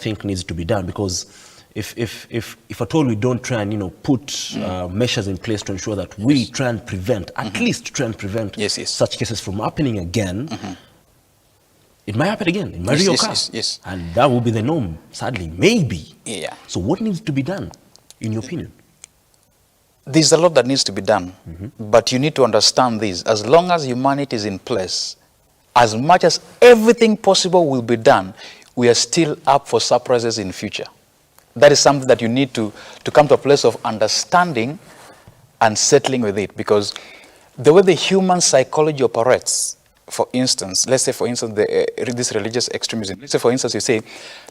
think needs to be done? Because if at all we don't try and put measures in place to ensure that we try and prevent, at least try and prevent such cases from happening again, it might happen again. It might reoccur. And that will be the norm, sadly, maybe. Yeah. So what needs to be done, in your opinion? There's a lot that needs to be done, but you need to understand this. As long as humanity is in place, as much as everything possible will be done, we are still up for surprises in future. That is something that you need to come to a place of understanding and settling with it, because the way the human psychology operates, for instance, let's say, for instance, this religious extremism. Let's say, for instance, you say,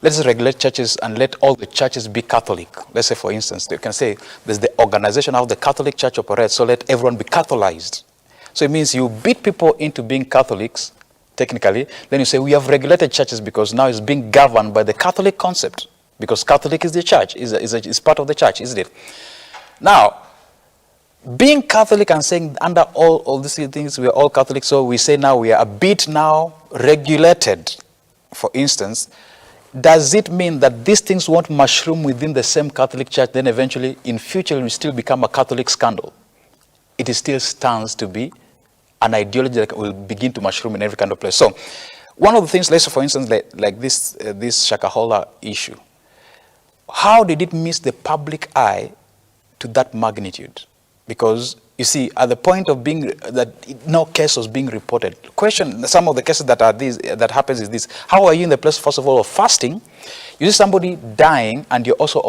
let's regulate churches and let all the churches be Catholic. Let's say, for instance, you can say there's the organization how the Catholic Church operates, so let everyone be Catholized. So it means you beat people into being Catholics, technically. Then you say, we have regulated churches because now it's being governed by the Catholic concept, because Catholic is the church, is part of the church, isn't it? Now, being Catholic and saying under all these things, we are all Catholic, so we say now we are a bit now regulated, for instance, does it mean that these things won't mushroom within the same Catholic church, then eventually in future it will still become a Catholic scandal? It still stands to be an ideology that will begin to mushroom in every kind of place. So one of the things, let's say for instance, like this Shakahola issue, how did it miss the public eye to that magnitude? Because you see, at the point of being that no case was being reported, question some of the cases that happens is this: how are you in the place, first of all, of fasting? You see somebody dying, and you're also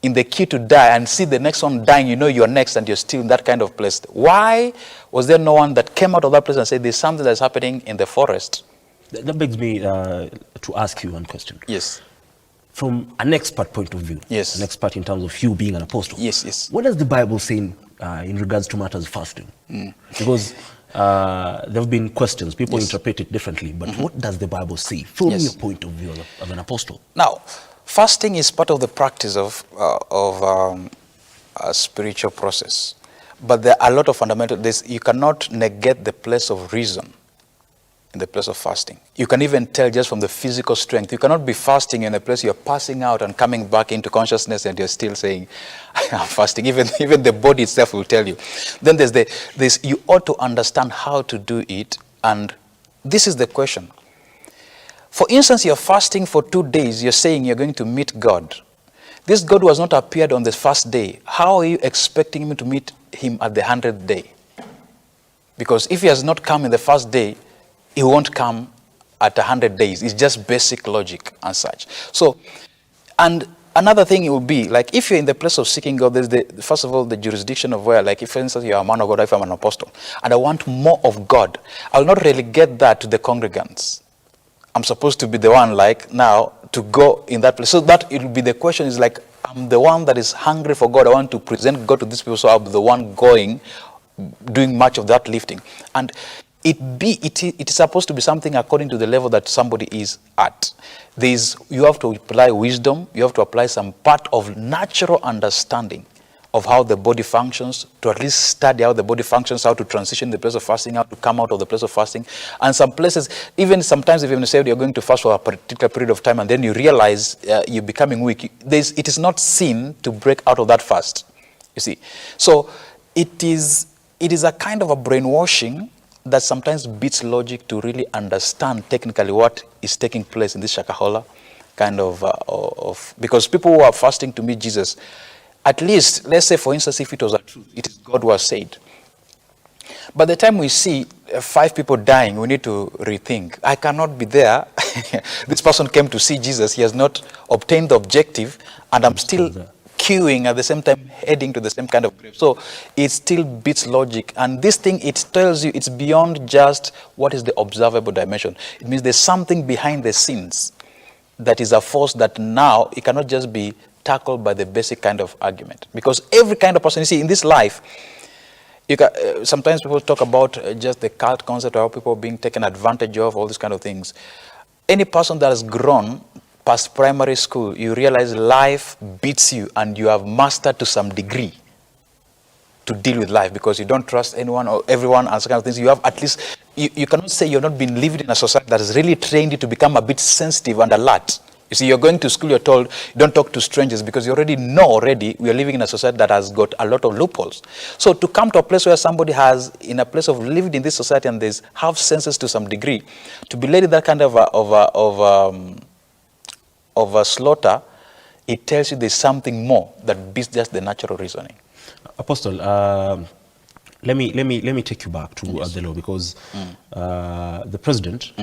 in the queue to die, and see the next one dying. You know you're next, and you're still in that kind of place. Why was there no one that came out of that place and said there's something that's happening in the forest? That begs me to ask you one question. Yes. From an expert point of view, yes, an expert in terms of you being an apostle, yes. What does the Bible say in regards to matters of fasting? Because there have been questions, people interpret it differently, but what does the Bible say from your point of view of an apostle? Now, fasting is part of the practice of a spiritual process, but there are a lot of fundamentals. You cannot negate the place of reason in the place of fasting. You can even tell just from the physical strength. You cannot be fasting in a place you're passing out and coming back into consciousness and you're still saying, I'm fasting. Even the body itself will tell you. Then there's this, you ought to understand how to do it, and this is the question. For instance, you're fasting for 2 days, you're saying you're going to meet God. This God who has not appeared on the first day, how are you expecting him to meet him at the 100th day? Because if he has not come in the first day, he won't come at 100 days. It's just basic logic and such. So, and another thing it will be, like if you're in the place of seeking God, there's first of all, the jurisdiction of where, like if for instance you're a man of God, if I'm an apostle, and I want more of God, I will not relegate that to the congregants. I'm supposed to be the one, like now, to go in that place. So that it will be, the question is like, I'm the one that is hungry for God. I want to present God to these people, so I'll be the one going, doing much of that lifting. And it is supposed to be something according to the level that somebody is at. You have to apply wisdom, you have to apply some part of natural understanding of how the body functions, to at least study how the body functions, how to transition the place of fasting, how to come out of the place of fasting. And some places, even sometimes if you say you're going to fast for a particular period of time and then you realize you're becoming weak, it is not sin to break out of that fast, you see. So it is a kind of a brainwashing that sometimes beats logic to really understand technically what is taking place in this Shakahola kind of because people who are fasting to meet Jesus, at least, let's say for instance, if it was a truth, it is God who has said. By the time we see 5 people dying, we need to rethink. I cannot be there. This person came to see Jesus. He has not obtained the objective, and I'm still queuing at the same time, heading to the same kind of grave. So it still beats logic. And this thing, it tells you it's beyond just what is the observable dimension. It means there's something behind the scenes that is a force that now it cannot just be tackled by the basic kind of argument. Because every kind of person, you see, in this life, you can, sometimes people talk about just the cult concept of people being taken advantage of, all these kind of things. Any person that has grown past primary school, you realize life beats you and you have mastered to some degree to deal with life because you don't trust anyone or everyone and some kind of things. You have at least, you cannot say you're not been living in a society that has really trained you to become a bit sensitive and alert. You see, you're going to school, you're told, don't talk to strangers, because you already know we are living in a society that has got a lot of loopholes. So to come to a place where somebody has, in a place of living in this society and there's have senses to some degree, to be led in that kind of a slaughter, it tells you there's something more that beats just the natural reasoning. Apostle, let me take you back to the law, because the president